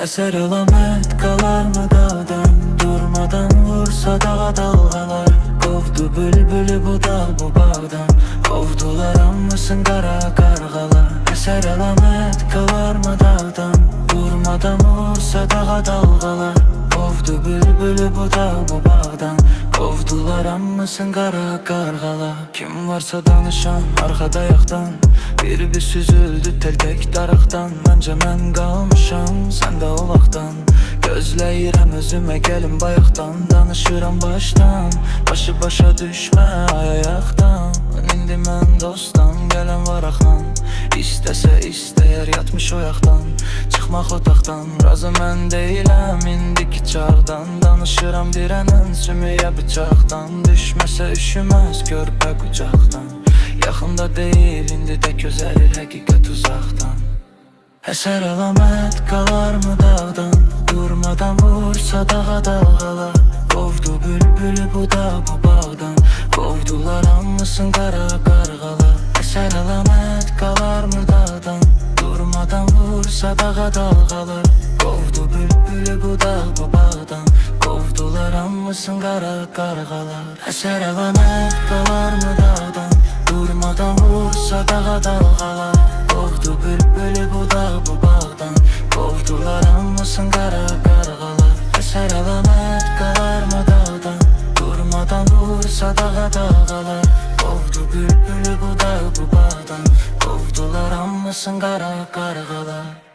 Eser alamet kalar mı dağdan? Durmadan vursa dağa dalgalar. Kovdu bülbülü bu dal bu bağdan. Kovdular anmasın kara kargalar. Eser alamet kalar mı dağdan? Durmadan vursa dağa dalgalar. Kovdu bülbülü bu dal bu bağdan. Kovdular anmasın kara kargalar. Kim varsa danışan arkada ayaktan. Bir süzüldü tel tek daraqdan. Məncə mən qalmışam sən də o vaxtdan. Gözləyirəm özümə gəlim bayaqdan. Danışıram başdan, başı başa düşmə ayaqdan. İndi mən dostdan, gələn var axlan. İstəsə istəyər yatmış oyaqdan. Çıxmaq otaqdan, razı mən deyiləm indiki çağdan. Danışıram dirənən sümüyə bıçaqdan. Düşməsə üşüməz körpə qucaqdan. Yaxında deyil, indi də gözəlir həqiqət uzaqdan. Əsər əlamət qalar mı dağdan? Durmadan vursa dağa dalğalar. Qovdu bülbülü bu dağ bu bağdan. Qovdular anmasın qara qarğalar. Əsər əlamət qalar mı dağdan? Durmadan vursa dağa dalğalar. Qovdu bülbülü bu dağ bu bağdan. Qovdular anmasın qara qarğalar. Əsər əlamət qalar mı dağdan? Durmadan vursa dağa dalğalar. Qovdu bülbülü bu dağ bu bağdan. Qovdular anmasın qara qarğalar. Əsər əlamət qalar mı dağdan? Durmadan vursa dağa dalğalar. Qovdu bülbülü bu dağ bu bağdan. Qovdular anmasın qara qarğalar.